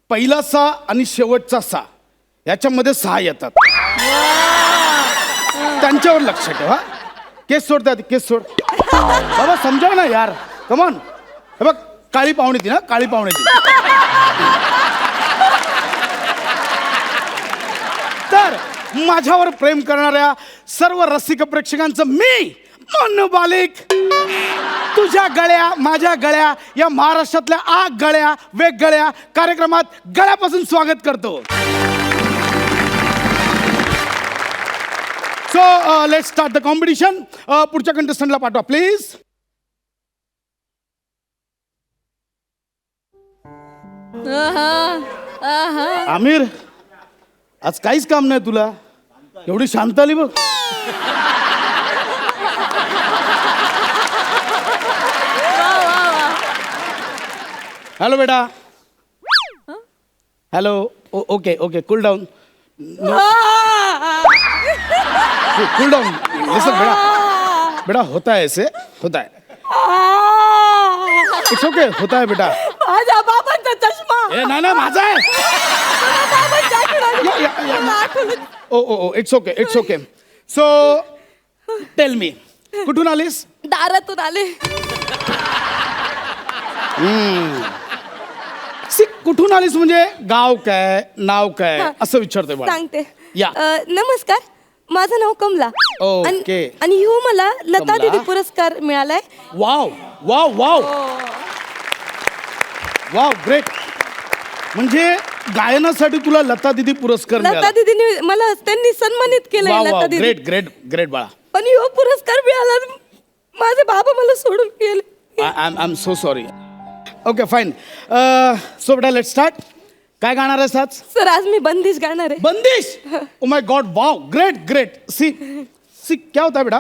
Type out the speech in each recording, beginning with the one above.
पहिला सा आणि शेवटचा सा याच्यामध्ये 6 येतात. त्यांच्यावर लक्ष ठेव हा. केस सोड त्या केस सोड बाबा, समजाव ना यार, कमॉन. हे बघ, काळी पाहुणी ती ना, काळी पाहुणी ती. तर माझ्यावर प्रेम करणाऱ्या सर्व रसिक प्रेक्षकांचं मी मन्नू बालिक तुझ्या गळ्या माझ्या गळ्या या महाराष्ट्रातल्या 8 गळ्या वेगगळ्या कार्यक्रमात गळ्यापासून स्वागत करतो. So let's start the competition. पुढच्या कंटेस्टंटला पाठवा प्लीज. आमिर, आज काहीच काम नाही तुला, एवढी शांत आली बघ. हॅलो बेटा. Hello. Okay okay, cool down. Cool down. Listen बेटा, बेटा होता है ऐसे, होता है. इट्स ओके, होता है बेटा. माझ्या बाबांचा चष्मा. ए ना ना, माझा आहे. ओ ओ ओ, it's okay, it's okay. So tell me, कुठून आलीस? दारातून आले. कुठून आलीस म्हणजे गाव काय, नाव काय, असं विचारतोय मला. सांगते. या. नमस्कार, माझं नाव कमला. ओके. आणि ह्यो मला लता कमला. दीदी पुरस्कार मिळालाय. Wow wow wow wow, great. म्हणजे गायनासाठी तुला लता दीदी पुरस्कार लता मिळाला. दीदीने मला त्यांनी सन्मानित केलंय. वाव लता वाव, दीदी. ग्रेट ग्रेट ग्रेट बाळा. पण ह्यो पुरस्कार मिळाला, माझे बाबा मला सोडून गेले. I am so sorry. Okay fine. So बेटा लेट्स स्टार्ट. काय गाणार आहेस आज? सर, आज मी बंदिश गाणार आहे. बंदिश. Oh my God, wow, great great. See see क्या होता है बेटा,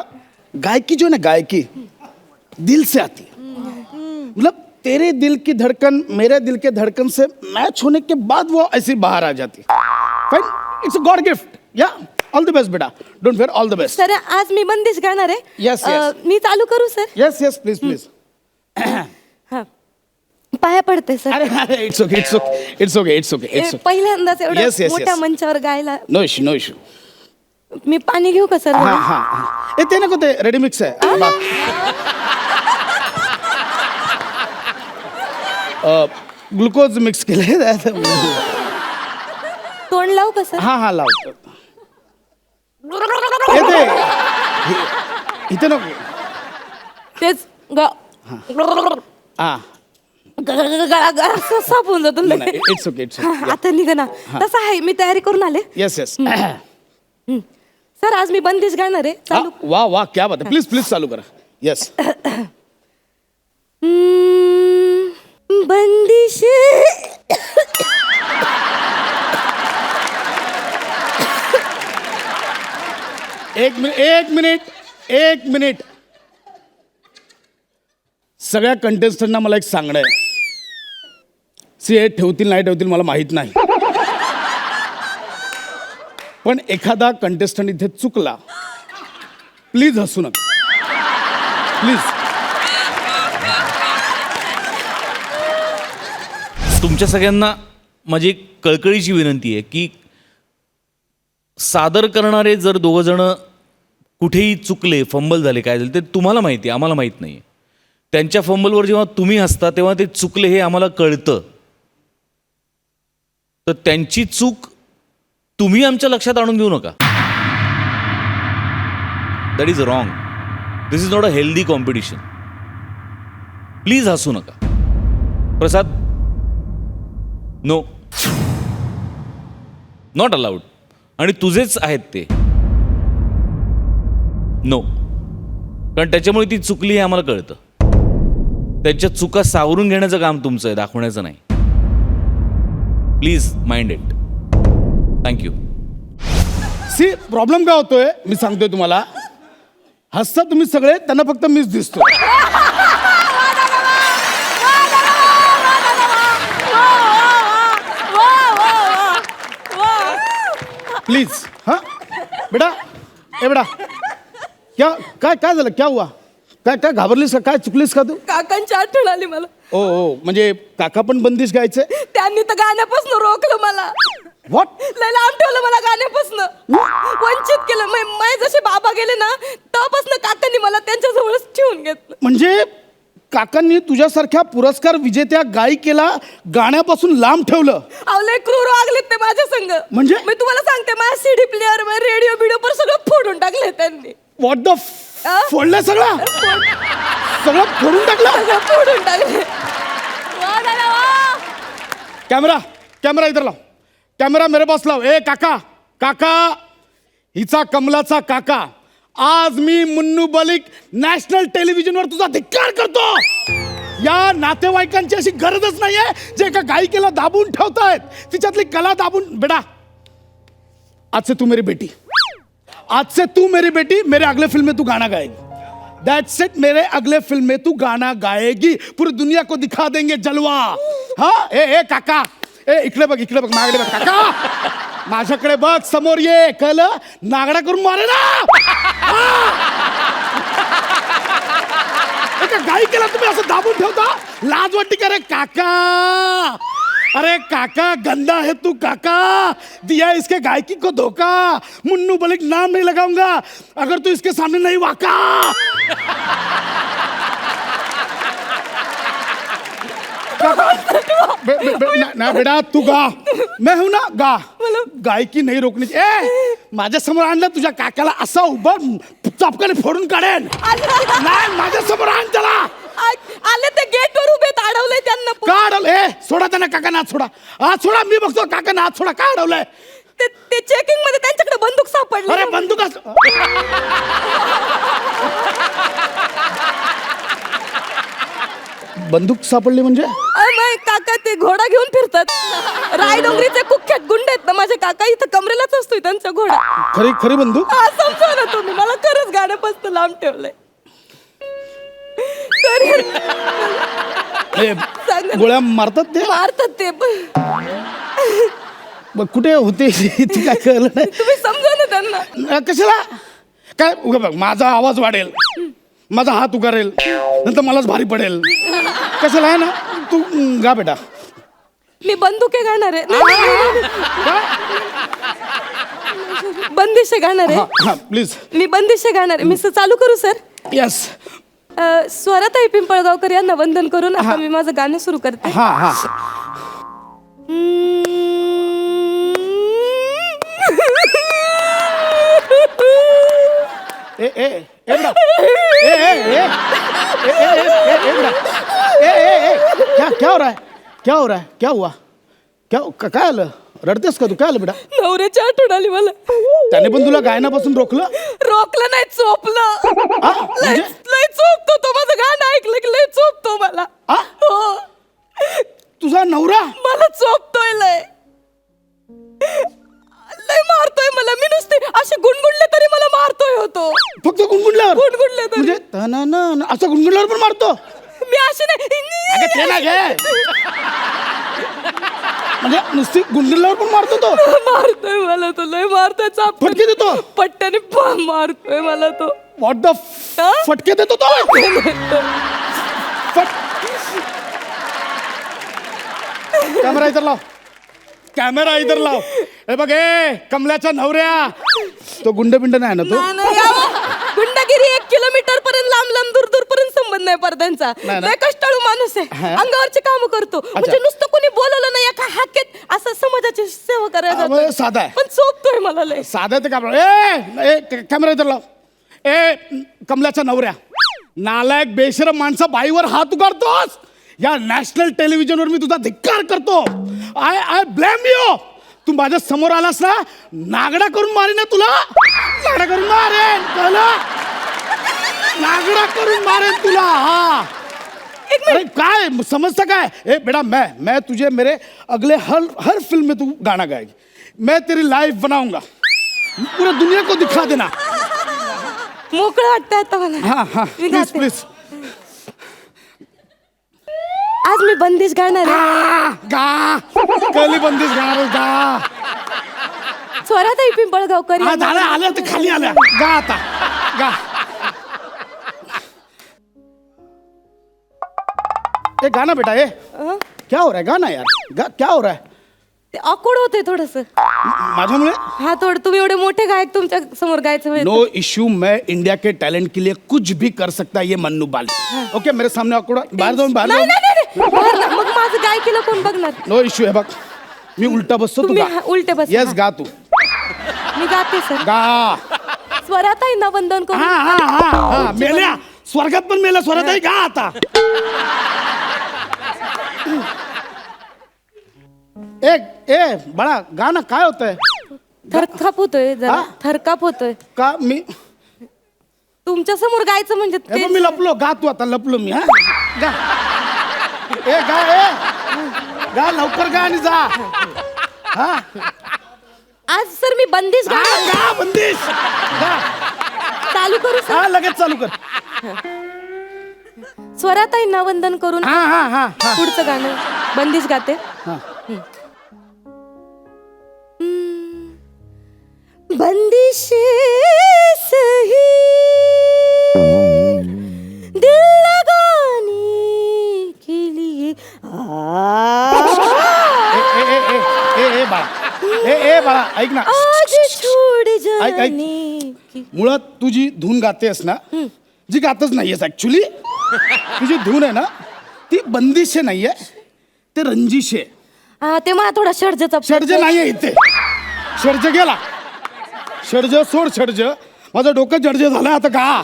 गायकी जो है ना, गायकी दिल से आती है. मतलब तेरे दिल की धड़कन मेरे दिल के धड़कन से मैच होने के बाद वो ऐसी बाहर आ जाती है. Fine, it's a God gift. या, ऑल द बेस्ट बेटा. Don't fair, all the best. Sir, आज मी बंदिश गाणार आहे. Yes, yes. मी चालू करू सर? Yes yes, please please. हा, पाया पडते सर. अरे अरे, it's okay, it's okay, it's okay, it's okay, it's okay. पहिल्यांदाच एवढं Yes, yes, मोठ्या yes. मंचावर गायला. No issue, no issue. मी पाणी घेऊ का सर? हाँ हाँ हाँ. ते नको, ते रेडी मिक्स आहे. ग्लुकोज मिक्स केले. तोंड लावू का सर? हा हा, लावतो. येते इथे नको. तेच हा, गळा साफ होऊन जातो. It's okay, it's okay. आता निघा ना. तसं आहे, मी तयारी करून आले. Yes yes. सर, आज मी बंदिश गाणार आहे. चालू. वाह वाह, क्या बात है. प्लीज प्लीज चालू करा. येस. बंदिश. एक मिनिट, एक मिनिट, एक मिनिट. सगळ्या कंटेस्टंटना मला एक सांगणं आहे. सी, हे ठेवतील नाही ठेवतील मला माहित नाही, पण एखादा कंटेस्टंट इथे चुकला, प्लीज हसू नका, प्लीज. तुमच्या सगळ्यांना माझी एक कळकळीची विनंती आहे की सादर करणारे जर दोघं जण कुठेही चुकले, फंबल झाले, काय झाले, ते तुम्हाला माहिती आहे, आम्हाला माहीत नाही. त्यांच्या फंबलवर जेव्हा तुम्ही हसता तेव्हा ते चुकले हे आम्हाला कळतं. तर त्यांची चूक तुम्ही आमच्या लक्षात आणून देऊ नका. That is wrong. This is not a healthy competition. Please हसू नका. प्रसाद, नो, नॉट अलाउड. आणि तुझेच आहेत ते. नो, कारण त्याच्यामुळे ती चुकली हे आम्हाला कळतं. त्यांच्या चुका सावरून घेण्याचं काम तुमचं आहे, दाखवण्याचं नाही. Please mind it. Thank you. See, problem काय होतोय मी सांगतोय तुम्हाला. हसता तुम्ही सगळे, त्यांना फक्त मीच दिसतो. प्लीज. हाँ बेटा, ए बेटा, क्या काय काय झालं, क्या हुआ, काय काय घाबरलीस का, काय चुकलीस का तू? काकांची आठवण आली मला. ओ म्हणजे काका पण बंदिश गायचे. त्यांनी तर गाण्यापासून रोखलं मला. व्हॉट? लय लांब ठेवलं मला गाण्यापासून, वंचित केलं. माझे जसे बाबा गेले ना तेव्हापासून काकांनी मला त्यांच्या जवळच ठेवून घेतलं. म्हणजे काकांनी तुझ्यासारख्या पुरस्कार विजेत्या गायिकेला गाण्यापासून लांब ठेवलं. अहो लय क्रूर वागलेत ते माझ्या संग. म्हणजे? मी तुम्हाला सांगते, माझ्या सीडी प्लेअर रेडिओ बिडिओ पर सगळं फोडून टाकले त्यांनी. व्हॉट द फोडलं सगळं सगळं फोडून टाकलं. सगळं फोडून टाकले. वा दादा वा. कॅमेरा इधर लाव. कॅमेरा मेरे पास लाव. ए काका हिचा कमलाचा काका, आज मी मुन्नू मलिक नॅशनल टेलिव्हिजनवर तुझा धिक्कार करतो. या नातेवाईकांची अशी गरजच नाहीये जे एका गायिकेला दाबून ठेवतायत, तिच्यातली कला दाबून. बेटा आज से तू मेरी बेटी, मेरे अगले फिल्म में तू गाना गाएगी. That's it, मेरे अगले फिल्म में तू गाना गाएगी. पूरी दुनिया को दिखा देंगे जलवा. हाँ ए काका, इकडे बघ माझ्याकडे बघ काका, माझ्याकडे बघ, समोर ये. कळलं? नागडा करून मारे ना. एका गायिकेला तुम्ही असं दाबून ठेवता, लाज वाटते का रे काका? अरे काका, गंदा है तू काका, दिया इसके गायकी को धोखा. मुन्नू मलिक नाम नहीं लगाऊंगा अगर तू इसके सामने नहीं वाका. ना बेटा तू गा, मैं हूं ना, गा. गायकी नाही रोखणी. माझ्या समोर आणलं तुझ्या काकाला, असा उभं चापकाने फोडून काढेन. नाही माझ्या समोर आण त्याला. आले ते गेटवर उभे, अडवलंय त्यांना. का अडवलंय? सोडा त्यांना, काका नाच सोडा. हा सोडा, मी बघतो. काका नाच सोडा. का अडवलंय? ते चेकिंग मध्ये त्यांच्याकडे बंदूक सापडली. अरे बंदूक बंदूक सापडली म्हणजे? काका ते घोडा घेऊन फिरतात. रायडोंगरीचे कुख्यात गुंड आहेत ना माझे काका. इथं कमरेलाच असतोय त्यांचा घोडा. खरी बंदूक? हा, समजा ना तुम्ही. मला खरंच गाण्यापासून लांब ठेवलंय. गोळ्या मारतात ते कुठे होते काय कळलं नाही. तुम्ही समजा ना त्यांना. कशाला काय? उगा बघ, माझा आवाज वाढेल, माझा हात उगारेल, नंतर मलाच भारी पडेल. कशाला आहे ना. तू गा बेटा. मी बंदुके गाणार आहे. बंदिशे गाणार आहे. प्लीज. मी बंदिशे गाणार आहे. मी चालू करू सर? यस. स्वराताई पिंपळगावकर यांना वंदन करून आता मी माझं गाणं सुरू करते. हा. क्या हो रहा है? क्या हुआ? काय आलं? रडतेस का तू? काय आलं बेटा? नवऱ्याची आठवण आली मला. त्याने पण तुला गायनापासून रोखलं नाही, चोपलं. लय चोपतो तो. माझं गाणं ऐकलं की लय चोपतो मला. हो. तुझा नवरा मला चोपतोय, लय मारतोय मला. मी नुसते असे गुणगुणले तरी मला मारतोय होतो. फक्त गुणगुणल्यावर? गुणगुणले तरी. म्हणजे असं गुणगुणल्यावर पण मारतो? मी असे नाही. ते ना घे. म्हणजे नुसती गुंडल्यावर पण मारतो तो? मारतोय मला तो, लय मारतोय. फटके देतो? पट्ट्याने मारतोय मला तो. व्हॉट द फटके देतो तो? कॅमेरा इधर लाव. हे बघ, कमल्याच्या नवऱ्या, तो गुंड नाही ना तो? गुंडगिरी 1 किलोमीटर पर्यंत, लांब दूर पर्यंत संबंध नाही परदांचा. लय कष्टाळू माणूस आहे. अंगावरचे काम करतो. म्हणजे नुसतं कोणी बोलवलं नाही एका हाकेत असं समाजाची सेवा करायला साधा आहे. पण चोपतोय मला लय. साधा ते काम. कॅमेरा इधर लाव. कमल्याच्या नवऱ्या, नालायक बेशरम माणसा, बाईवर हात उगारतोस. या नॅशनल टेलिव्हिजनवर मी तुझा धिक्कार करतो. I blame you. तू माझ्या समोर आलास ना, नागडा करून मारेन ना तुला. नागडा करून मारेन. नागडा करून मारेन तुला. हा. अरे काय समजता काय? बेटा, मैं तुझे मेरे अगले हर फिल्म में तू गाना गाएगी. मैं तेरी लाइफ बनाऊंगा, पूरी दुनिया को दिखा देना. मोकळं वाटतं आता मला. हाँ प्लीज. आज मी बंदिश गाणार आहे. गा. कली बंदिश गाणार गा. स्वराताई पिंपळगावकर. आल्या तर खाली आल्या. गा आता, गा. ए गाना बेटा ए क्या हो रहा है गाना यार क्या हो रहा है ते ऑकवर्ड होते थोडस. माझ्यामुळे हा थोडं तुम्ही एवढे मोठे गायक तुमच्या समोर गायचं म्हणजे. नो इश्यू मैं इंडिया के टैलेंट के लिए कुछ भी कर सकता है ये मन्नू बाल ओके मेरे सामने ऑकवर्ड बाहेर जाऊन बाहेर नाही जाऊन नाही नाही, बाहेर ना. मग माझं गायकीला कोण बघणार. नो इश्यू आहे बघ मी उलटा बसतो तू तुम्ही गा उलटे बस. येस गा तू मी गाते सर. गा स्वरात आहे ना वंदन करून. हा हा हा हा मेल्या स्वर्गात पण मेल्या स्वरात आहे गा आता ए बाळा गा ना काय होतंय थरकाप होतोय जरा. हा? थरकाप होतोय. का मी तुमच्या समोर गायचं म्हणजे हे बघ, ते- मी लपलो गा तू आता लपलो मी हा गा ए गा लवकर गा आणि जा हा आज सर मी बंदिश गा गाणं गा बंदिश गा चालू करू सर. हा लगेच चालू कर स्वरात आहे ना वंदन करून हा हा हा हा पुढचं गाणं बंदिश गाते. हा. बंदिश सही दिल लगाने के लिए ए बाळा ए बाळा ऐक ना आज छोड़ ऐक. जाने की. मुळात तू जी धून गातेस ना जी गातच नाहीयेस ऍक्च्युली तुझी धून आहे ना ती बंदिश नाहीये ते रंजिश आहे. हा, ते मला थोडा षडजचा षडज नाहीये इथे षडज गेला षडज सोड षडज माझं डोकं जडज झालं आता गा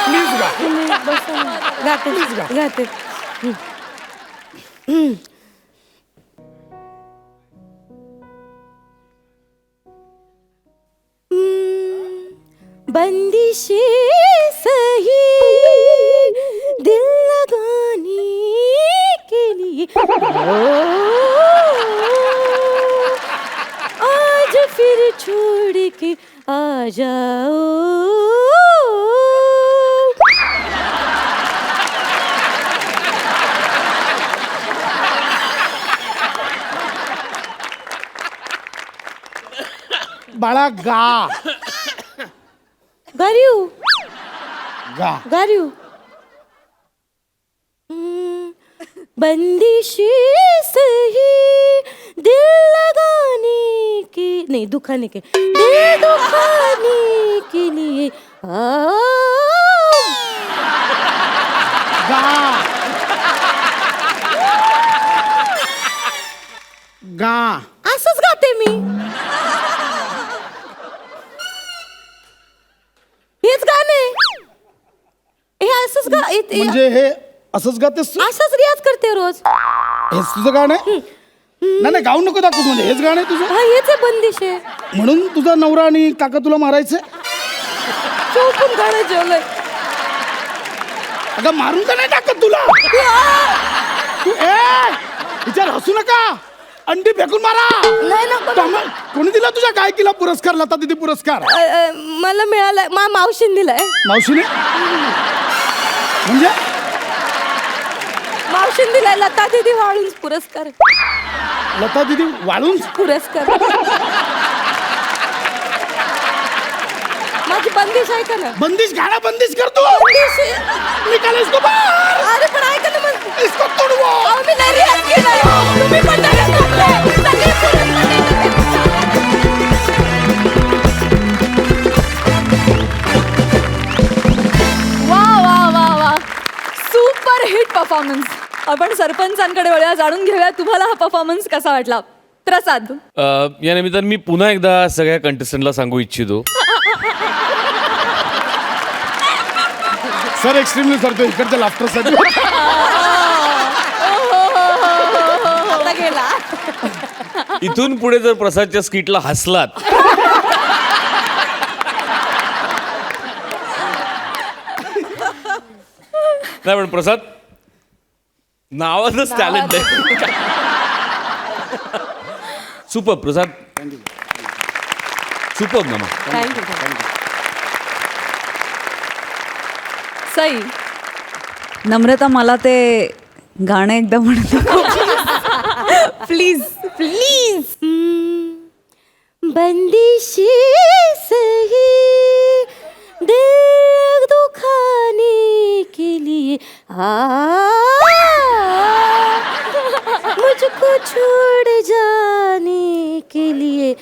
प्लीज गा गाते गाते. बंदिश सही दिल लगाने के लिए आज फिर छोड़ के आ जाओ. बाळा गा गारियो गा गारियो. बंदिश सही दिल लगाने के नहीं दुखाने के दिल दुखाने के लिए गा गा असंच गाते मी. हेच गाणे हे असंच म्हणजे हे असंच गातेस तू असाच रियाज करते रोज. हेच तुझं गाणं आहे नाही नाही गाऊ नको दाखवूस म्हणजे हेच गाणं आहे तुझं हा हेच आहे बंदिश आहे. म्हणून तुझा नवरा आणि काका तुला मारायचंय चौकून गाणं जेवलंय. अगं मारून का नाही टाकत तुला तू विचार हसू नका अंडी फेकून मारा नाही नको. कोणी दिला तुझ्या गायकीला पुरस्कार लता दीदी पुरस्कार मला मिळालाय मावशीने दिलाय. मावशीने म्हणजे मावशीने दिलाय लता दीदी वाळून पुरस्कार. लता दीदी वाळून पुरस्कार माझी बंदिश आहे का ना. बंदिश गाणं बंदिश करतो बंदिश निकाल इसको बाहर अरे पण ऐका ना मग इसको तोडवो अहो, मी नाही रियाज केलाय. तुम्ही पण नाही घातलंय. सगळे सुरत मध्ये वा वा वा वा सुपर हिट परफॉर्मन्स. आपण सरपंचांकडे वळूया, जाणून घेऊया तुम्हाला हा परफॉर्मन्स कसा वाटला. प्रसाद. या निमित्तानं मी पुन्हा एकदा सगळ्या कंटेस्टंटला सांगू इच्छितो सर एक्स्ट्रीमली करतो इकडच्या लाफ्टरसाठी आता गेला. इथून पुढे जर प्रसादच्या स्किटला हसलात नाही पण प्रसाद नावाचंच टॅलेंट आहे. सुपर प्रसाद सुपर ना मग थँक्यू. सई. नम्रता मला ते गाणं एकदा म्हणतो प्लीज प्लीज. बंदिश सही दिल दुखाने के लिए छोड़ जाने के लिए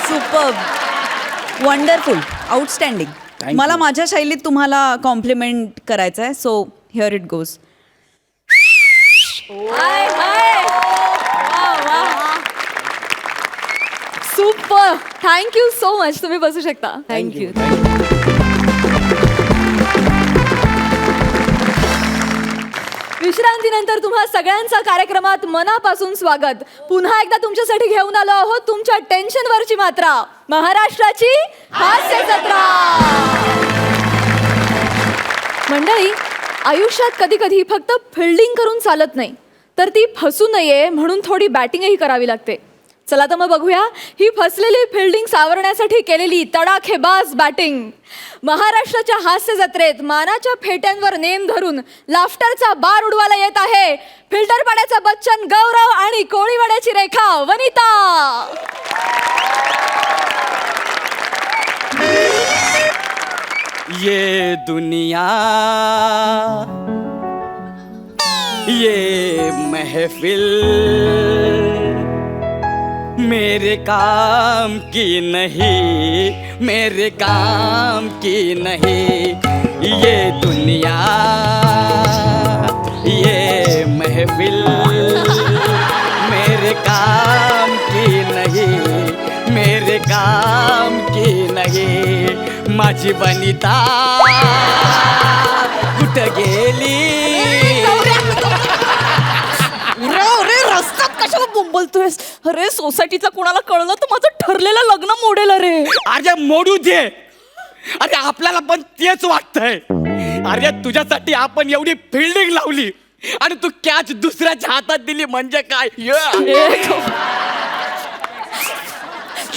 सुपर वंडरफुल आउटस्टँडिंग. मला माझ्या शैलीत तुम्हाला कॉम्प्लिमेंट करायचं आहे, so here it goes. Super. Thank you so much. तुम्ही बसू शकता. थँक्यू. विश्रांतीनंतर तुम्हा सगळ्यांचा कार्यक्रमात मनापासून स्वागत. पुन्हा एकदा तुमच्यासाठी घेऊन आलो आहोत तुमच्या टेन्शनवरची मात्रा, महाराष्ट्राची हास्य जत्रा. मंडळी, आयुष्यात कधी कधी फक्त फिल्डिंग करून चालत नाही, तर ती फसू नये म्हणून थोडी बॅटिंगही करावी लागते. चला तर मग बघूया ही फसलेली फिल्डिंग सावरण्यासाठी केलेली तडाखेबाज बॅटिंग. महाराष्ट्राच्या हास्य जत्रेत मानाच्या फेट्यांवर नेम धरून लाफ्टरचा बार उडवायला येत आहे फिल्टर पाड्याचा बच्चन गौरव आणि कोळीवाड्याची रेखा वनिता. ये दुनिया ये महफिल मेरे काम की नहीं, मेरे काम की नहीं. ये दुनिया ये महफिल मेरे काम की नहीं, मेरे काम की नहीं. माझी वनिता कुठं गेली? अरे रस्त्यात कशाला बोंबलतोयस? अरे सोसायटीतला कोणाला कळलं तर माझं ठरलेलं लग्न मोडेल. अरे अरे मोडू दे. अरे आपल्याला पण तेच वाटतंय. अरे तुझ्यासाठी आपण एवढी फिल्डिंग लावली आणि तू कॅच दुसऱ्याच्या हातात दिली म्हणजे काय?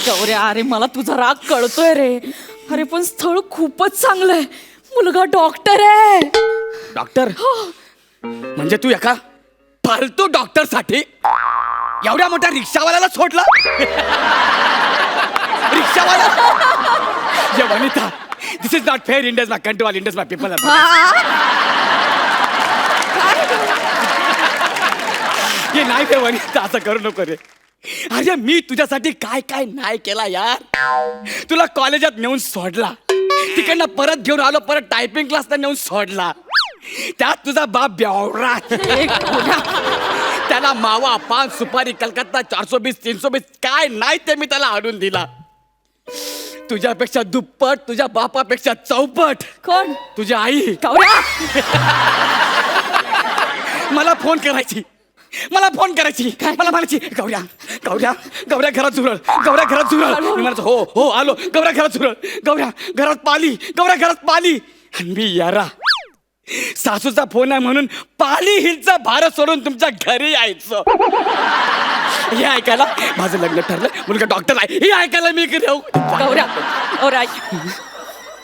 गौऱ्या, अरे मला तुझा राग कळतोय रे. अरे पण स्थळ खूपच चांगलं आहे. मुलगा डॉक्टर आहे. डॉक्टर म्हणजे तू एका फालतू डॉक्टर साठी एवढ्या मोठ्या रिक्षावाल्याला सोडला? रिक्षावाला? ये Vanita, this is not fair. India is my country, all India is my people. हे नाही रे वनिता, असं करू नको रे. अरे मी तुझ्यासाठी काय काय नाही केला यार. तुला कॉलेजात नेऊन सोडला, तिकडनं परत घेऊन आलो, परत टायपिंग क्लासला नेऊन सोडला. त्यात तुझा बाप बेवडा. त्याला मावा, पान, सुपारी, कलकत्ता, 420, 320 काय नाही ते मी त्याला आणून दिला. तुझ्यापेक्षा दुप्पट, तुझ्या बापापेक्षा चौपट. कोण? तुझी आई. गौऱ्या, मला फोन करायची, मला फोन करायची, मला म्हणायची गौऱ्या गौऱ्या गौऱ्या घरात झुरळ, गौऱ्या घरात झुरळ. मी म्हणायचो हो हो आलो. गौऱ्या घरात झुरळ, गौऱ्या घरात पाली, गौऱ्या घरात पाली. आणि मी यारा सासूचा फोन आहे म्हणून पाली हिलचा भारत सोडून तुमच्या घरी यायचं. हे ऐकायला माझं लग्न ठरलं, मुलगा डॉक्टर आहे, हे ऐकायला मी इकडे येऊ. गौऱ्या, गौऱ्या,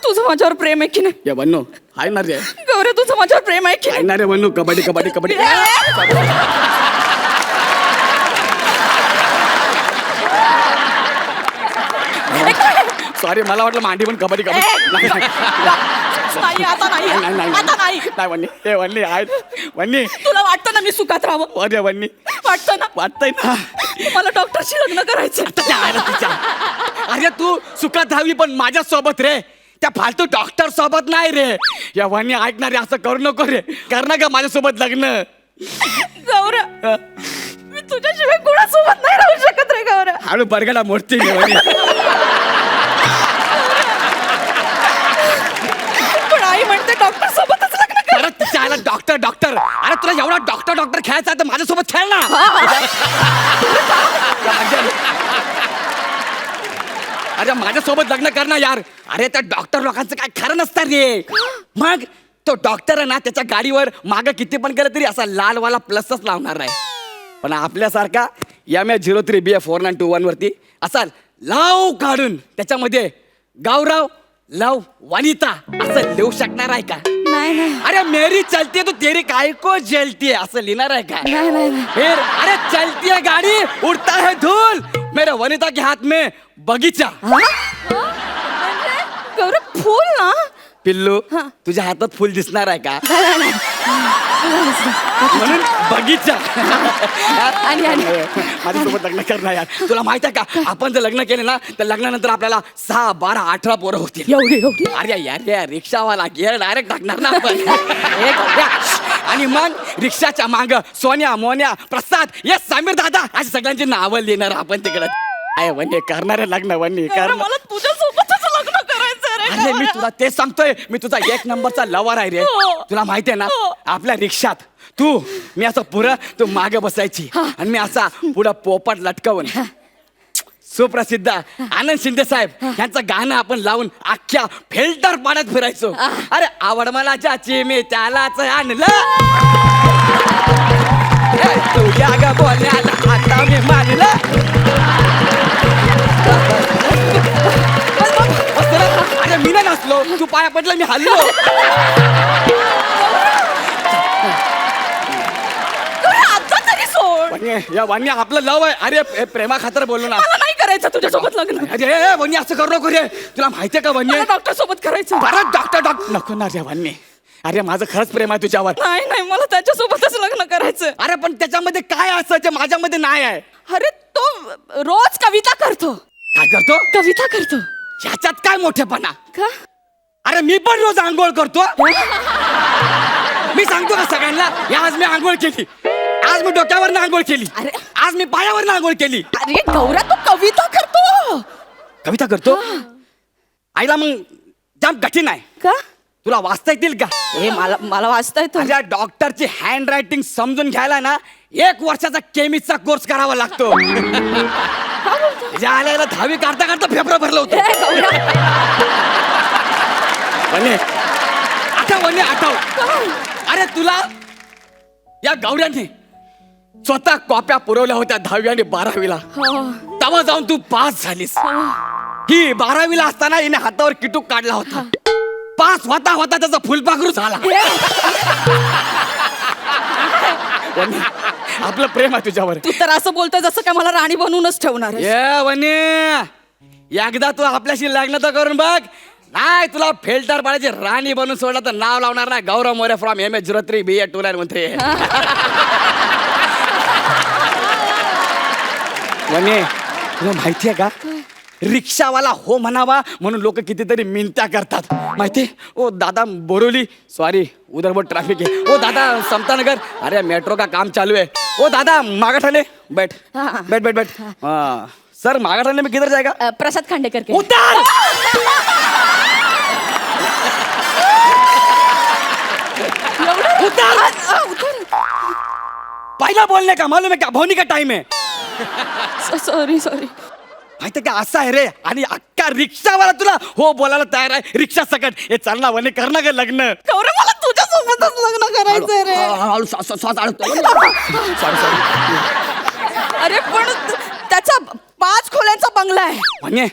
तुझं माझ्यावर प्रेम आहे की नाही? या वन्नू आहे ना रे, गौऱ्या, तुझं माझ्यावर प्रेम आहे की आहे नाही? ना रे वन्नू. कबड्डी कबड्डी कबड्डी. सॉरी, मला वाटलं मांडी पण कबड्डी कबड्डी. नाही, आता नाही, आता नाही. नाही वन्नी, हे वन्नी आहे वन्नी. तुला वाटतं ना मी सुखात राहावं? अरे वन्नी, वाटतं ना? वाटतंय ना. मला डॉक्टरशी लग्न करायचं. अरे तू सुखात राहावी पण माझ्या सोबत रे, त्या फालतू डॉक्टर सोबत नाही रे. या वन्नी ऐकणार रे, असं करू नको रे. करणार का माझ्यासोबत लग्न? गौऱ्या, मी तुझ्याशिवाय कोणासोबत नाही राहू शकत रे. गौऱ्या, हळू बरगडा मोडते मी वन्नी. पण आई म्हणते डॉक्टर सोबतच लग्न कर. परत तिच्या आला डॉक्टर डॉक्टर. अरे तुला एवढा डॉक्टर डॉक्टर खेळायचा आहे तर माझ्यासोबत खेळ ना. अरे माझ्यासोबत लग्न कर ना यार. अरे त्या डॉक्टर लोकांचं काय खरं नसतं रे. मग तो डॉक्टर आहे ना, त्याच्या गाडीवर मागं किती पण केलं तरी असा लालवाला प्लसच लावणार आहे. पण आपल्यासारखा MH03BF4921 वरती असा लाव काढून त्याच्यामध्ये गौरव लव वनिता असं लिहू शकणार आहे का? नाही. अरे मेरी चलती है तो तेरी काय को जलती है असं लिहिणार आहे का? फिर अरे चलती है गाड़ी उड़ता है धूल मेरे वनिता के हाथ में बगीचा. गौरव, फुल ना? पिल्लू तुझ्या हातात फुल दिसणार आहे का? म्हणून बगीचा. आणि माझ्यासोबत लग्न करणार यार. तुला माहित आहे का, आपण जर लग्न केलं ना तर लग्नानंतर आपल्याला 6, 12, 18 पोरं होतील. एवढी अरे यार रिक्षावाला गिअर डायरेक्ट टाकणार ना आपण. हे करूया. आणि मग रिक्षाच्या माग सोन्या, मोन्या, प्रसाद, ये समीर दादा अशी सगळ्यांची नावं लिहिणार आपण तिकडे. काय वन्य करणार आहे लग्न, वन्य करणार. मला तुझ्यासोबतच लग्न करायचं रे. अरे मी तुला तेच सांगतोय, मी तुझा 1 नंबरचा लवर आहे रे. हो. तुला माहितीये ना, हो. आपल्या रिक्षात मी असं पुढं तू मागे बसायची आणि मी असा पुढं पोपट लटकवून सुप्रसिद्ध आनंद शिंदे साहेब यांचं गाणं आपण लावून अख्ख्या फिल्टर पाण्यात फिरायचो. अरे आवड मला ज्याची मी त्यालाच आणलं. ए, तुझ्या ग बोलण्याला आता मी मानलं. अरे मी नाही नसलो, तू पाया पडला मी हल्लो. आता तरी सोड. या वाणी आपलं लव आहे. अरे प्रेमा खातर बोललो ना. मला नाही करायचं तुझ्यासोबत लग्न. अरे वन्य असं करू नको रे. तुला माहितीये का वन्य, डॉक्टर सोबत करायचं. परत डॉक्टर नको ना रे वन्य. अरे माझं खरंच प्रेम आहे तुझ्यावर. नाही मला त्याच्यासोबतच लग्न करायचं. अरे पण त्याच्यामध्ये काय असं जे माझ्यामध्ये नाही आहे. अरे तो रोज कविता करतो. काय करतो? कविता करतो. ह्याच्यात काय मोठेपणा. का? अरे मी पण रोज आंघोळ करतो. मी सांगतो का सगळ्यांना, आज मी आंघोळ केली, आज मी डोक्यावर आंघोळ केली, अरे. आज मी पायावर आंघोळ केली. अरे गौऱ्या तो कविता करतो. कविता करतो. आईला मग जाम कठीण आहे. का? तुला वाचता येतील का? हे मला वाचता येतं. माझ्या डॉक्टरची हँड रायटिंग समजून घ्यायला ना 1 वर्षाचा केमिस्टचा कोर्स करावा लागतो. आल्याला 10वी काढता काढता फेफरं भरलं होतं. हे गौऱ्या. वने आठव. अरे तुला या गौऱ्याने स्वतः कॉप्या पुरवल्या होत्या 10वी आणि 12वीला. तेव्हा जाऊन तू पास झालीस. ही 12वीला असताना हिने हातावर किटूक काढला होता. पास होता होता त्याचा फुलपाखरू झाला. वने, आपलं प्रेम आहे तुझ्यावर. तू तर असं बोलतोय जसं काय मला राणी बनवूनच ठेवणार आहे. ये वने, एकदा तू आपल्याशी लग्न तर करून बघ. नाही तुला फिल्टर पाण्याची राणी बनून सोडला तर नाव लावणार नाही. गौरव मोरे फ्रॉम MH03 BA 29 म्हणते. वने, तुला माहितीये का, रिक्षावाला हो म्हणावा म्हणून लोक कितीतरी मिनत्या करतात माहिती. ओ दादा बोरोली, सॉरी उधर बहुत ट्रैफिक है. ओ दादा समतानगर, अरे मेट्रो का काम चालू है. ओ दादा मागाठाणे, बैठ बैठ बैठ बैठ. हाँ सर, मागाठाणे में किधर जाएगा? प्रसाद खांडेकर के. उतर. उतर. पहिला बोलने का मालूम है क्या, भवनी का टाइम है. सॉरी माहिती का, असं आहे रे. आणि अख्खा रिक्षावाला तुला हो बोलायला तयार आहे. रिक्षा सकट हे चालना वने करणं ग लग्न. गौरव मला तुझ्यासोबतच लग्न करायचंय रे. अरे पण त्याचा 5 खोल्यांचा बंगला आहे. म्हणजे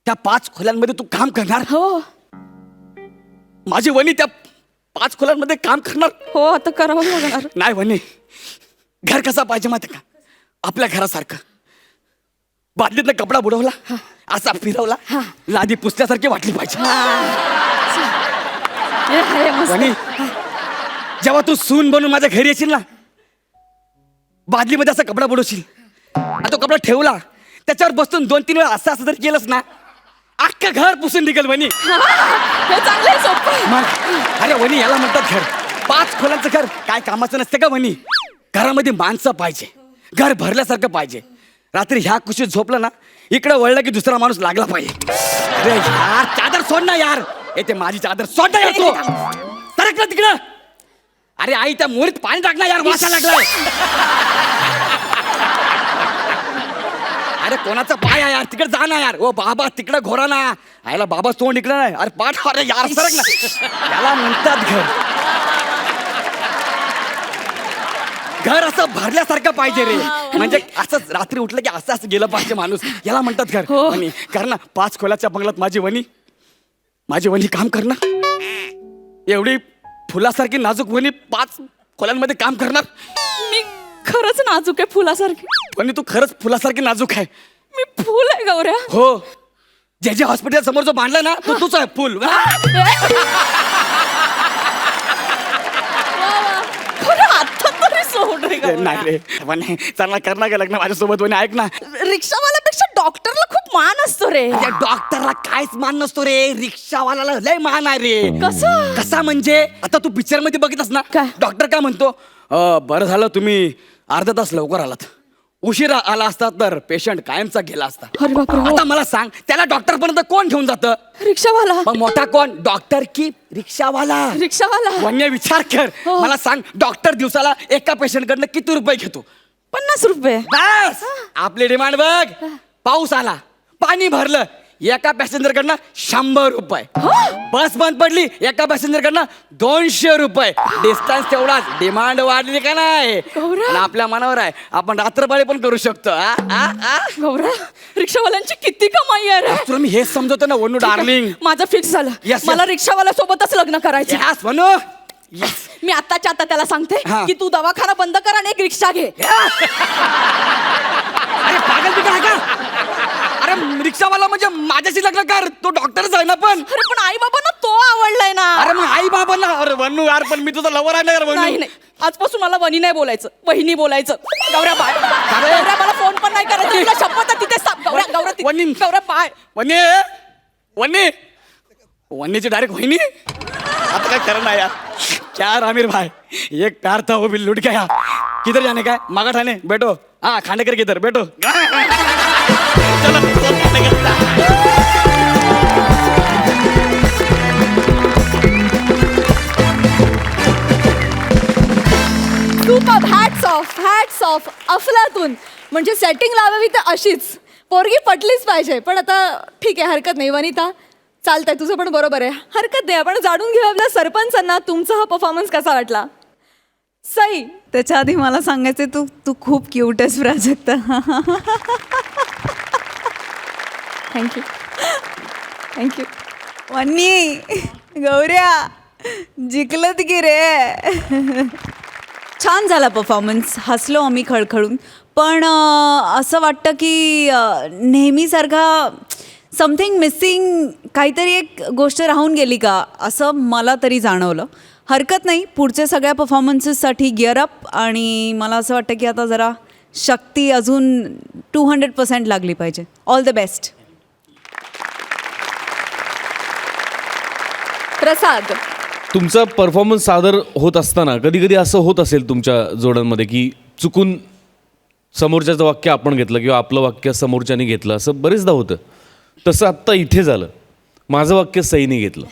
त्या 5 खोल्यांमध्ये तू काम करणार. हो माझी वनी त्या 5 खोल्यांमध्ये काम करणार. हो आता करावं लागणार. नाही वनी, घर कसा पाहिजे माहिती का, आपल्या घरासारखं. बादलीतनं कपडा बुडवला, असा फिरवला, लादी पुसल्यासारखी वाटली पाहिजे. हे मस्त. वनी, जेव्हा तू सून बनून माझ्या घरी येशील ना, बादलीमध्ये असा कपडा बुडवशील, आणि तो कपडा ठेवला, त्याच्यावर बसून 2-3 वेळा असं जर केलंस ना, अख्खं घर पुसून निघेल वनी. हे चांगलं आहे, सोपं. मग अरे वनी, याला म्हणतात घर. 5 खोल्यांचं घर काय कामाचं नसते का वनी. घरामध्ये माणसं पाहिजे, घर भरल्यासारखं पाहिजे. रात्री ह्या कुशीत झोपलं ना, इकडे वळलं की दुसरा माणूस लागला पाहिजे. अरे यार चादर सोड ना यार. येते माझी चादर सोड ना यार तू. सरक ना तिकडं. अरे आई त्या मोरीत पाणी टाक ना यार, वासा लागलाय. अरे कोणाचा पाय आहे यार, तिकडे जा ना यार. ओ बाबा तिकडे घोरा ना. आयला बाबा तोंड इकडे नाही. अरे पाठ, अरे यार सरक ना. याला म्हणतात घर. घर असं भरल्यासारखं पाहिजे रे. म्हणजे असं रात्री उठलं की असं असं गेलं पाहिजे माणूस. याला म्हणतात घर. वनी कर ना. 5 खोल्याच्या बंगल्यात माझी वनी काम करणार. एवढी फुलासारखी नाजूक वनी 5 खोल्यांमध्ये काम करणार. मी खरंच नाजूक आहे फुलासारखी. वनी तू खरंच फुलासारखी नाजूक आहे. मी फुल आहे गौऱ्या. हो, जे हॉस्पिटल समोर जो बांधलाय ना, तो तूच आहे फुल. आता नाही रे पण चांगला कर ना का लग्न माझ्यासोबत म्हणे ऐक ना रिक्षावाल्यापेक्षा डॉक्टरला खूप मान असतो रे. त्या डॉक्टरला काहीच मान नसतो रे रिक्षावाल्याला लय मान आहे रे. कसं? कसा म्हणजे आता तू पिक्चर मध्ये बघितस ना काय? डॉक्टर काय म्हणतो बरं झालं तुम्ही अर्धा तास लवकर आलात उशिरा आला असता तर पेशंट कायमचा गेला असता. अरे बापरे, हो. आता मला सांग त्याला डॉक्टर पर्यंत कोण घेऊन जातं रिक्षावाला. मग मोठा कोण डॉक्टर की रिक्षावाला. रिक्षावाला. वन्य विचार कर हो. मला सांग डॉक्टर दिवसाला एका पेशंट कडनं किती रुपये घेतो 50 रुपये. बस आपली डिमांड बघ पाऊस आला पाणी भरलं एका पॅसेंजर कडनं 100 रुपये. बस बंद पडली एका पॅसेंजर कडनं 200 रुपये. डिस्टन्स तेवढाच डिमांड वाढली का नाही गौरव. आणि आपल्या मनावर आहे आपण रात्रपाळी पण करू शकतो गौरा रिक्षावाल्यांची किती कमाई आहे रे. तुला मी हेच समजवतो ना वनू डार्लिंग. माझं फिक्स झालं. Yes, मला yes. रिक्षावाल्या सोबतच लग्न करायचं. यास म्हणू Yes. मी आत्ताच्या आता त्याला सांगते हा. की तू दवाखाना बंद कर आणि एक रिक्षा घे. अरे पागल बिगल आहे का अरे रिक्षावाला म्हणजे माझ्याशी लग्न कर तो डॉक्टरच आहे ना पण. अरे पण आई बाबांना तो आवडलाय ना. अरे मग आई बाबांना अरे वनू यार पण मी तुझा लवर आहे ना यार वनू. नाही नाही आजपासून मला वनी नाही बोलायचं वहिनी बोलायचं. गौऱ्या बाय. गौऱ्या मला फोन पण नाही करायचं तुला शपथ आहे तिथे साप. गौऱ्या गौऱ्या वनी. गौऱ्या बाय. वन्नी वन्नी वन्नीची डायरेक्ट वहिनी आता काय करना यार क्या आमिर भाई एक प्यार था वो भी लुट गया किधर जाने का है मागा ठाणे बैठो हाँ खाने करके इधर बैठो चलो सुपर. हॅट्स ऑफ अफलातून. म्हणजे सेटिंग लावावी तर अशीच पोरगी पटलीच पाहिजे. पण आता ठीक आहे हरकत नाही वनिता चालतंय तुझं पण बरोबर आहे हरकत नाही. आपण जाणून घेऊ आपल्या सरपंचांना तुमचा हा परफॉर्मन्स कसा वाटला. सई त्याच्या आधी मला सांगायचं तू तू खूप क्यूट आहेस प्राजक्ता. Thank you thank you. वन्नी गौऱ्या जिंकलत की रे. छान झाला परफॉर्मन्स हसलो आम्ही खळखळून. पण असं वाटतं की नेहमीसारखा समथिंग मिसिंग काहीतरी एक गोष्ट राहून गेली का असं मला तरी जाणवलं. हरकत नाही पुढच्या सगळ्या परफॉर्मन्सेससाठी गिअर अप. आणि मला असं वाटतं की आता जरा शक्ती अजून 200% लागली पाहिजे. All the best. प्रसाद तुमचा परफॉर्मन्स सादर होत असताना कधी कधी असं होत असेल तुमच्या जोड्यांमध्ये की चुकून समोरच्याचं वाक्य आपण घेतलं किंवा आपलं वाक्य समोरच्याने घेतलं असं बरेचदा होतं. तसं आत्ता इथे झालं माझं वाक्य सईने घेतलं.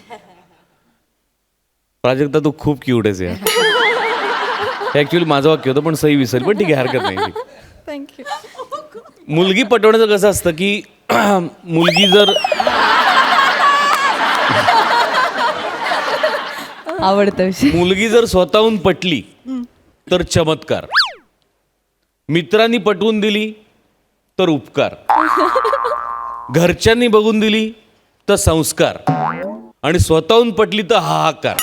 प्राजक्ता तू खूप क्यूट आहेस यार. ॲक्च्युली माझं वाक्य होतं पण सई विसरली पण ठीक आहे हरकत नाही. थँक्यू. मुलगी पटवण्याचं कसं असतं की मुलगी जर आवडतं विषय. मुलगी जर स्वतःहून पटली तर चमत्कार. मित्रांनी पटवून दिली तर उपकार. घरच्यांनी बघून दिली तर संस्कार आणि स्वतःहून पटली तर हाहाकार.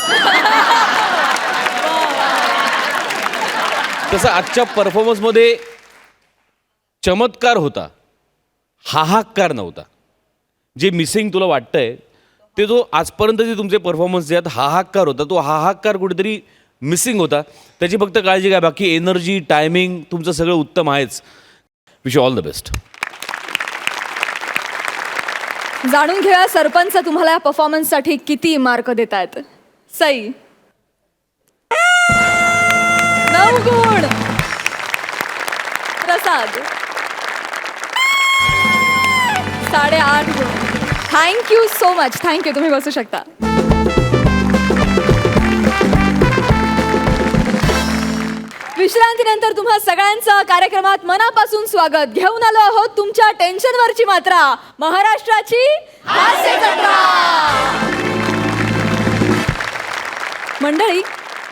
तसं आजच्या परफॉर्मन्समध्ये चमत्कार होता हाहाकार नव्हता. जे मिसिंग तुला वाटतंय ते जो आजपर्यंतचे तुमचे परफॉर्मन्स जे आहेत हाहाकार होता तो हाहाकार कुठेतरी मिसिंग होता. त्याची फक्त काळजी घ्या बाकी एनर्जी टायमिंग तुमचं सगळं उत्तम आहेच. Wish all the best. जाणून घेऊया सरपंच तुम्हाला या परफॉर्मन्ससाठी किती मार्क देत आहेत. सई 9 गुण. प्रसाद 8.5 गुण. Thank you so much. थँक्यू. तुम्ही बसू शकता. विश्रांतीनंतर तुम्हा सगळ्यांचं कार्यक्रमात मनापासून स्वागत. घेऊन आलो आहोत तुमच्या टेन्शनवरची मात्रा महाराष्ट्राची हास्य जत्रा. मंडळी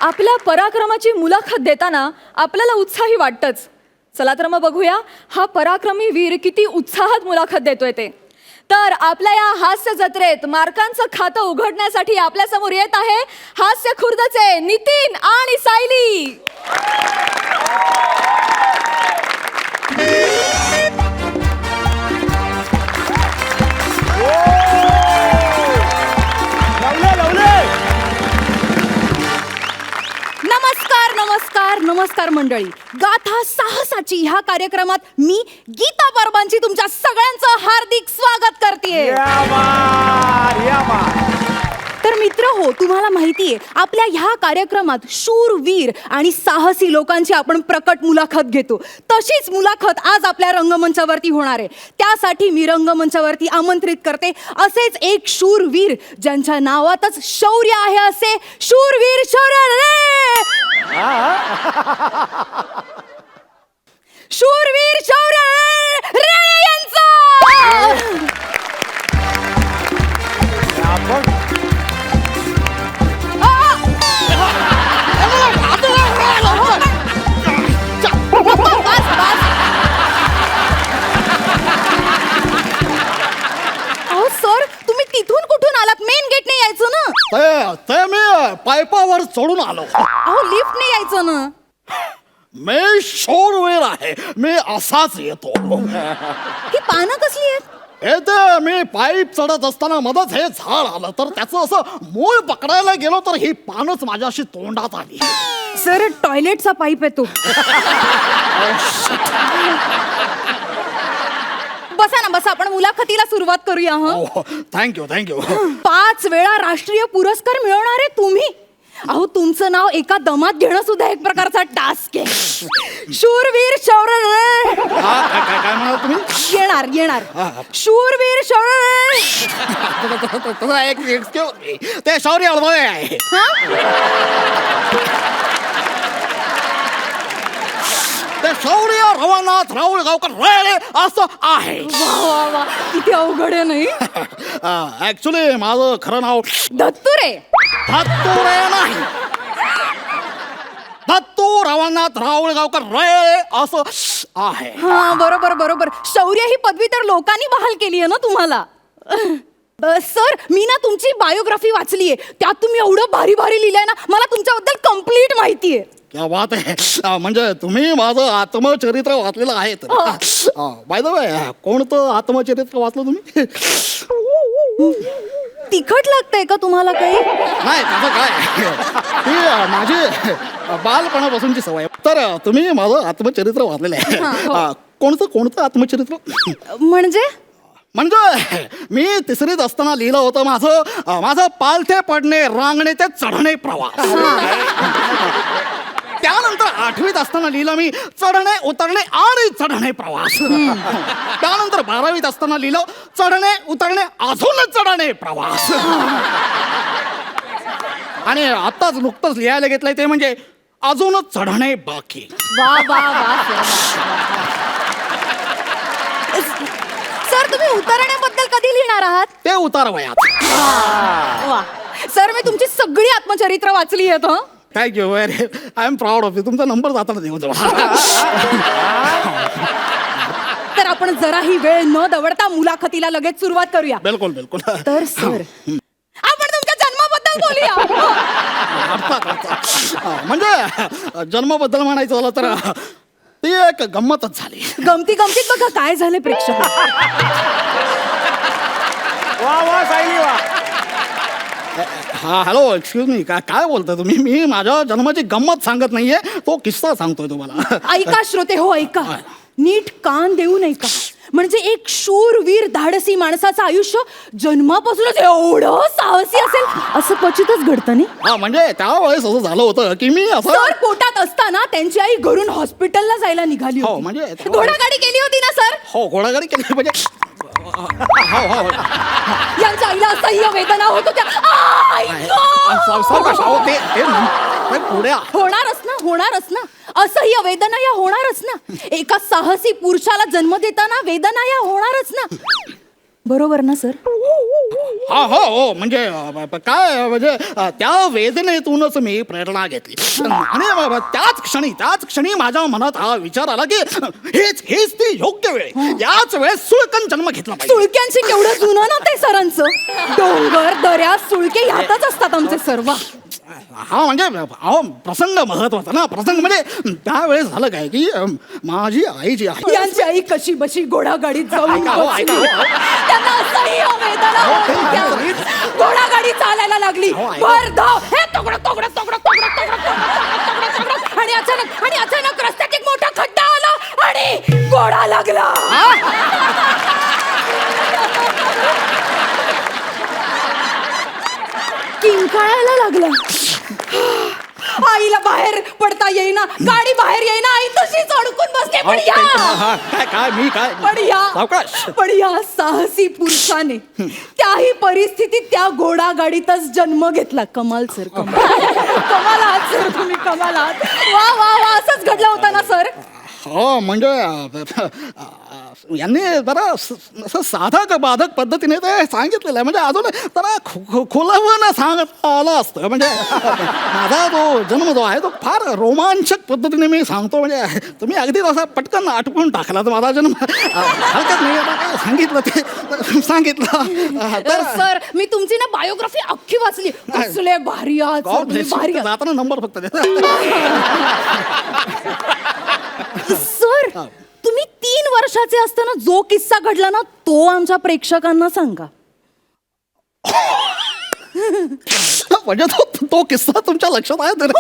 आपल्या पराक्रमाची मुलाखत देताना आपल्याला उत्साही वाटतंच. चला तर मग बघूया हा पराक्रमी वीर किती उत्साहात मुलाखत देतोय ते. तर आपल्या या हास्य जत्रेत मार्कांचं खातं उघडण्यासाठी आपल्या समोर येत आहे हास्य खुर्दचे नितीन आणि सायली. नमस्कार नमस्कार नमस्कार मंडळी. गाथा साहसाची ह्या कार्यक्रमात मी गीता परबांची तुमच्या सगळ्यांचं हार्दिक स्वागत करते. तर मित्र हो, तुम्हाला माहितीये आपल्या ह्या कार्यक्रमात शूरवीर आणि साहसी लोकांची आपण प्रकट मुलाखत घेतो. तशीच मुलाखत आज आपल्या रंगमंचावरती होणार आहे. त्यासाठी मी रंगमंचावरती आमंत्रित करते असेच एक शूरवीर ज्यांच्या नावातच शौर्य आहे, असे शूरवीर शौर्य शूरवीर शौर्य रे यांचं. सर तुम्ही तिथून कुठून आलात? मेन गेटने यायचं ना. ते मी पायपावर चढून आलो. अहो लिफ्टने यायचं ना. मी शूरवीर आहे, मी असाच येतो. ही पानं कसली आहेत? हे तर मी पाईप चढत असताना मध्येच हे झाड आलं, तर त्याचं असं मूळ पकडायला गेलो तर ही पानच माझ्याशी तोंडात आली. सर टॉयलेटचा पाईप आहे तो. बसा ना बसा, आपण मुलाखतीला सुरुवात करूया. Thank you thank you. 5 वेळा राष्ट्रीय पुरस्कार मिळवणारे तुम्ही. अहो तुमचं नाव एका दमात घेणं सुद्धा एक प्रकारचा टास्क आहे. शूरवीर शौर्य काय म्हणा तुम्ही? येणार येणार. शूरवीर शौर्य. ते शौर्य अनुभव आहे. ते शौर्य रवानाथ राहुल गावकर रेळे असं आहे. वा वा वा, किती अवघड आहे नाही. ऍक्च्युली माझं खरं नाव दत्तुरे. दत्तुरे नाही, दत्तू रवानाथ राहुल गावकर रेळे असं आहे. हा बरोबर बरोबर. शौर्य ही पदवी तर लोकांनी बहाल केली आहे ना तुम्हाला. सर मी ना तुमची बायोग्राफी वाचलीये, त्यात तुम्ही एवढं भारी भारी लिहिलंय ना, मला तुमच्याबद्दल कम्प्लीट माहिती आहे. क्या बात आहे. म्हणजे तुम्ही माझं आत्मचरित्र वाचलेलं आहे. बाय द वे, कोणतं आत्मचरित्र वाचलं तुम्ही? तिखट लागतंय का तुम्हाला काही? नाही त्याचं काय, ती माझी बालपणापासूनची सवय. तर तुम्ही माझं आत्मचरित्र वाचलेलं आहे. कोणतं आत्मचरित्र? म्हणजे मी 3रीत असताना लिहिलं होतं माझं पालथे पडणे, रांगणे ते चढणे प्रवास. त्यानंतर 8वीत असताना लिहिलं मी चढणे, उतरणे आणि चढणे प्रवास. त्यानंतर 12वीत असताना लिहिलं चढणे, उतरणे, अजून चढणे प्रवास. आणि आत्ताच नुकतंच लिहायला घेतलंय ते म्हणजे अजूनच चढणे बाकी. वा वा वा. सर तुम्ही उतरण्याबद्दल कधी लिहिणार आहात? ते उतारवयात. वा. सर मी तुमची सगळी आत्मचरित्र वाचली आहेत. Thank you very, I am proud of you. तुमचा नंबर जाताना देऊ जाऊ. तर आपण जराही वेळ न दवडता मुलाखतीला लगेच सुरुवात करूया. बिलकुल बिलकुल. तर सर आपण तुमच्या जन्माबद्दल बोलूया. म्हणजे जन्माबद्दल म्हणायचं झालं तर ती एक गंमतच झाली. गमती गमतीत बघा काय झाले प्रेक्षक. हा हॅलो, एक्सक्यूज मी, काय बोलताय तुम्ही? मी माझ्या जन्माची गंमत सांगत नाहीये, तो किस्सा सांगतोय तुम्हाला. ऐका श्रोते हो, ऐका नीट कान देऊन ऐका. म्हणजे एक शूरवीर धाडसी माणसाचं आयुष्य जन्मापासूनच एवढं साहसी असेल असं क्वचितच घडतं नाही. हा म्हणजे त्यावेळेस असं झालं होतं की मी असं सर पोटात असताना त्यांची आई घरून हॉस्पिटलला जायला निघाली हो होती. म्हणजे घोडागाडी केली होती ना सर? हो घोडागाडी केली म्हणजे यांच्या आईला असह्य वेदना होत होत्या. होणारच ना असह्य वेदना या होणारच ना. एका साहसी पुरुषाला जन्म देताना वेदना या होणारच ना. बरोबर ना सर? हा हो हो म्हणजे काय म्हणजे त्या वेदनेतूनच मी प्रेरणा घेतली आणि त्याच क्षणी माझ्या मनात हा विचार आला की हेच ती योग्य वेळ, याच वेळेस सुळकन जन्म घेतला पाहिजे. सुळक्यांशी केवढं जुनं ना ते सरांचं. डोंगर दऱ्या सुळके ह्यातच असतात आमचे सर्व. हा म्हणजे अहो प्रसंग महत्वाचा ना. प्रसंग म्हणजे त्यावेळेस झालं काय की माझी आई जी आहे, यांची आई कशी बशी घोडागाडीत जाऊन ऐका हो, ऐका हो. त्यांना असह्य वेदना होत होत्या. घोडागाडी चालायला लागली. भर धाव, हे तगडं तगडं तगडं तगडं तगडं तगडं तगडं तगडं. अचानक रस्त्यात एक मोठा खड्डा आला आणि घोडा लागला. किंकाळायला लागला. आईला बाहेर पडता येईना, गाडी बाहेर येईना, आई तशीच अडकून बसते. पण या साहसी पुरुषाने त्याही परिस्थितीत त्या घोडा गाडीतच जन्म घेतला. कमाल सर, कमाल आहात सर तुम्ही, कमाल आहात. वा वा वा, असंच घडलं होतं ना सर? हो म्हणजे यांनी जरा असं साधक बाधक पद्धतीने ते सांगितलेलं आहे. म्हणजे अजून जरा खोलावं सांगत आलं असतं. म्हणजे माझा तो जन्म जो आहे तो फार रोमांचक पद्धतीने मी सांगतो. म्हणजे तुम्ही अगदी असा पटकन आटपून टाकला तर माझा जन्म हलक्यात नाही. आता काय सांगितलं ते सांगितलं. तर सर मी तुमची ना बायोग्राफी अख्खी वाचली. कसले भारी आहात सर, तुम्ही भारी आहात. जाताना नंबर फक्त सर तुम्ही 3 वर्षाचे असताना जो किस्सा घडला ना तो आमच्या प्रेक्षकांना सांगा. म्हणजे तो किस्सा तुमच्या लक्षात आहे तर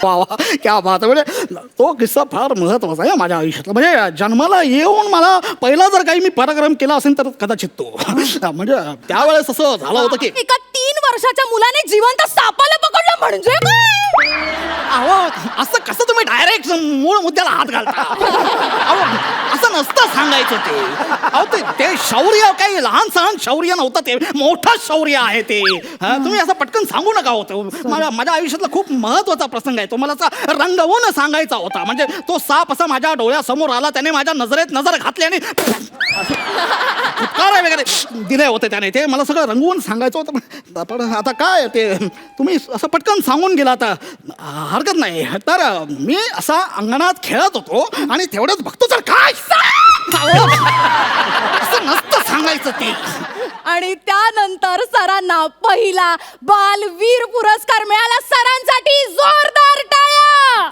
वा वा क्या बात आहे. म्हणजे तो किस्सा फार महत्वाचा आहे माझ्या आयुष्यातला. म्हणजे जन्माला येऊन मला पहिला जर काही मी पराक्रम केला असेल तर कदाचित तो. म्हणजे त्यावेळेस असं झालं होतं की एका 3 वर्षाच्या मुलाने जिवंत सापाला पकडलं म्हणजे काय? अहो असं कसं तुम्ही डायरेक्ट मूळ मुद्द्याला हात घालता. अहो असं नसतं सांगायचं ते. अहो ते शौर्य काही लहान सहान शौर्य नव्हतं, ते मोठं शौर्य आहे ते. तुम्ही असं पटकन सांगू नका होतं. माझ्या आयुष्यातला खूप महत्वाचा प्रसंग आहे तो. मला असा रंगवून सांगायचा होता. म्हणजे तो साप असा माझ्या डोळ्यासमोर आला, त्याने माझ्या नजरेत नजर घातली आणि फुटकारा वगैरे दिले होते त्याने. ते मला सगळं रंगवून सांगायचं होतं. पण आता काय ते तुम्ही असं पटकन सांगून गेला तर हरकत नाही. तर मी असा अंगणात खेळत होतो आणि तेवढंच बघतो तर काय असं नसतं सांगायचं ते. आणि त्यानंतर सरांना पहिला बालवीर पुरस्कार मिळाला. सरांसाठी जोरदार टाळ्या.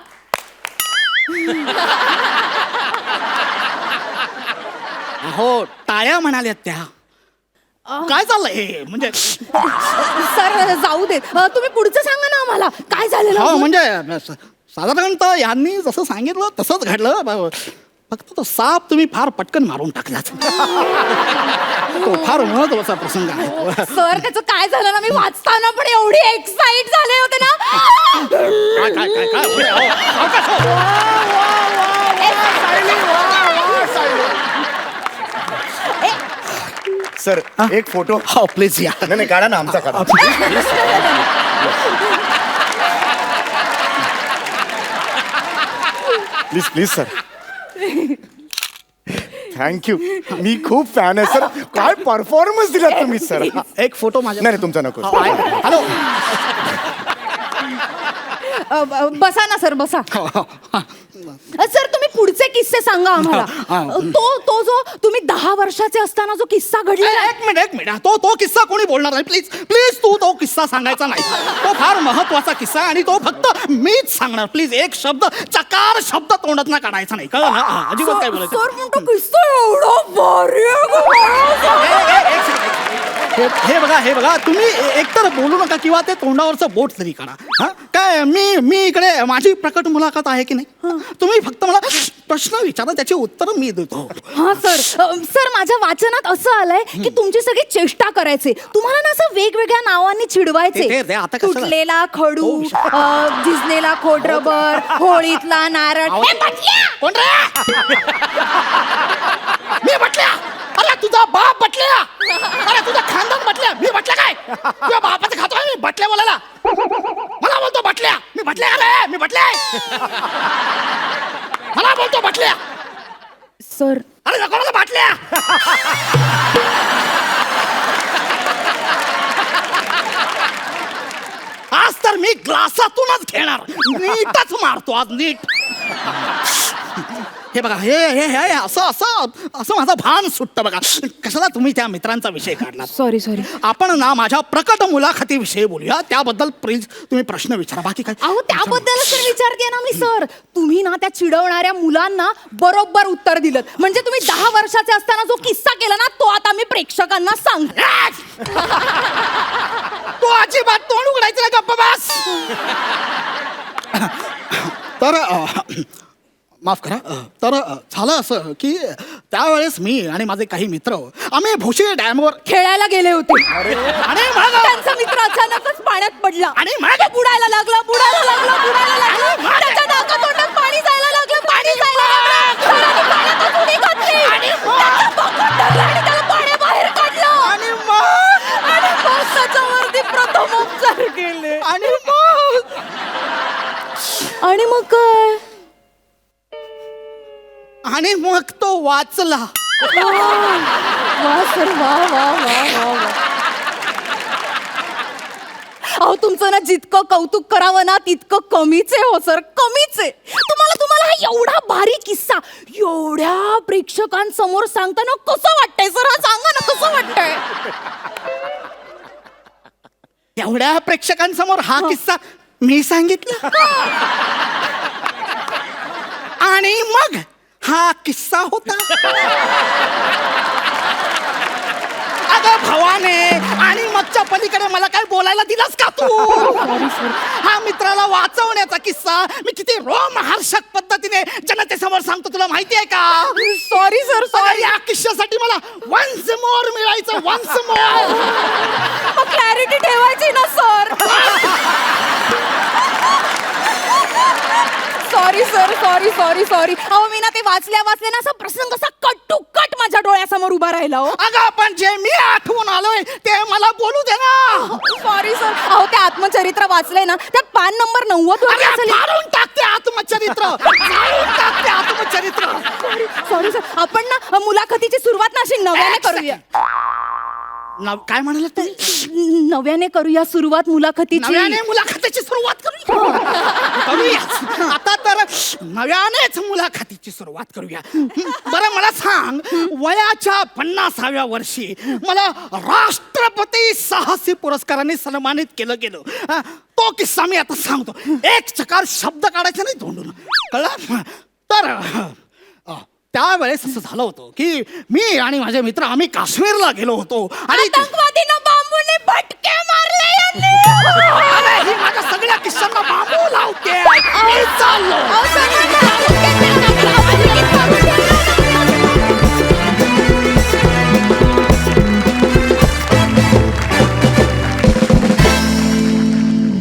अहो टाळ्या म्हणाल्यात त्या. काय चाललंय हे? म्हणजे सर जाऊ देत, तुम्ही पुढचं सांगा ना आम्हाला काय झालेलं. हो म्हणजे साधारणतः यांनी जसं सांगितलं तसंच घडलं. फक्त तो साप तुम्ही फार पटकन मारून टाकलात. तो फार महत्वाचा प्रसंग आहे. सर त्याचं काय झालं ना, मी वाचताना पण एवढी एक्साइट झाले होते ना. काय काय काय सर एक फोटो. हो प्लीज या. नाही काढा ना, आमचा काढा. Please please sir. थँक्यू. मी खूप फॅन आहे सर. काय परफॉर्मन्स दिला तुम्ही सर. एक फोटो माझ्या. नाही तुमचा नको. हॅलो बसा ना सर, बसा. सर तुम्ही पुढचे किस्से सांगा आम्हाला. तो जो तुम्ही 10 वर्षाचे असताना जो किस्सा घडलेला. एक मिनिट तो किस्सा कोणी बोलणार नाही. प्लीज प्लीज तू तो किस्सा सांगायचा नाही. तो फार महत्वाचा किस्सा आणि तो फक्त मीच सांगणार. प्लीज एक शब्द चकार शब्द तोंडात ना काढायचा नाही, कळलं ना? अजिबात काय बोलायचं. सर पण तो किस्सा एवढा भारी हे बघा तुम्ही एकतर बोलू नका किंवा ते तोंडावरचं बोट तरी काढा. हा काय मी इकडे माझी प्रकट मुलाखत आहे की नाही. तुम्ही फक्त मला प्रश्न विचारा, त्याची उत्तर मी देतो. हा सर माझ्या वाचनात असं आलंय की तुमची सगळी चेष्टा करायचे. तुम्हाला ना असं वेगवेगळ््या नावांनी चिडवायचे. ते आता कशाला? तुटलेला खडू, झिजलेला खोडरबर, होळीतला नारळ. कोण रे? मी बटल्या. अरे तुझा बाप बटल्या. अरे तुझा खानदान बटल्या. मी बटल्या काय? तुझ्या बापाचं खातो मी बटल्या बोलायला. मला बोलतो बटल्या. मी बटल्या का? मी बटल्या. मला बोलतो बटल्या. सर अरे नको नको बटल्या. आज तर मी ग्लासातूनच घेणार. नीटच मारतो आज, नीट. हे बघा हे असं माझं भान सुटतं बघा. कशाला तुम्ही त्या मित्रांचा विषय काढला. सॉरी आपण ना माझ्या प्रकट मुलाखतीविषयी बोलूया. त्याबद्दल प्लीज तुम्ही प्रश्न विचारा. बाकी काय? अहो त्याबद्दलच तर विचारते ना मी सर. तुम्ही ना त्या चिडवणाऱ्या मुलांना बरोबर उत्तर दिलं. म्हणजे तुम्ही 10 वर्षाचे असताना जो किस्सा केला ना तो आता मी प्रेक्षकांना सांग. तो अजिबात तोंड उघडायचं ना, गप्प बस. तर माफ करा तर झालं असं की त्यावेळेस मी आणि माझे काही मित्र आम्ही भोशी डॅमवर खेळायला गेले होते आणि मग त्यांचा मित्र अचानकच पाण्यात पडला आणि मग बुडायला लागला त्याच्या नाकातोंडात पाणी जायला लागलं सरांनी पाण्यातच उडी घातली. त्याचा पकड धरला आणि त्याला पाण्याबाहेर काढलं. आणि मग त्याच्यावरती प्रथमोपचार केले. आणि मग काय आणि मग तो वाचला. वा सर वा अहो तुमचं ना जितकं कौतुक करावं ना तितकं कमीच आहे हो सर, कमीच आहे. तुम्हाला हा एवढा भारी किस्सा एवढ्या प्रेक्षकांसमोर सांगताना कसं वाटतंय सर? हा सांगा ना कसं वाटतंय? एवढ्या प्रेक्षकांसमोर हा किस्सा मी सांगितला आणि मग हा किस्सा होता. अगं भवाने, आणि मगच्या पलीकडे मला काय बोलायला दिलास का तू? हा मित्राला वाचवण्याचा किस्सा मी किती रोमहर्षक पद्धतीने जनतेसमोर सांगतो, तुला माहिती आहे का? Sorry sir sorry. या किस्स्यासाठी मला वन्स मोर मिळायचं, वन्स मोर. क्लॅरिटी ठेवायची ना सर. सॉरी. अहो मी ना ते वाचल्या ना असा प्रसंग असा कट टू कट माझ्या डोळ्यासमोर उभा राहिला हो. अगं पण जे मी आठवून आलोय ते मला बोलू दे ना. Sorry sir. अहो ते आत्मचरित्र वाचलंय ना, त्यात पान नंबर 90 वरती अगं, असेल. फाडून टाकते आत्मचरित्र, फाडून टाकते आत्मचरित्र. Sorry sir. आपण ना मुलाखतीची सुरुवात ना अशी नव्याने करूया. काय म्हणाल तू? नव्याने करूया सुरुवात मुलाखतीची. नव्याने मुलाखतीची सुरुवात करूया. आता तर नव्यानेच मुलाखतीची सुरुवात करूया. बरं मला सांग, वयाच्या 50व्या वर्षी मला राष्ट्रपती साहसी पुरस्काराने सन्मानित केलं गेलं. तो किस्सा मी आता सांगतो. एक चकार शब्द काढायचा नाही तोंडून, कळलं? तर त्यावेळेस असं झालं होतं की मी आणि माझे मित्र आम्ही काश्मीरला गेलो होतो आणि आतंकवादीनं बांबूने भटके मारले यांनी. अरे, ही माझ्या सगळ्या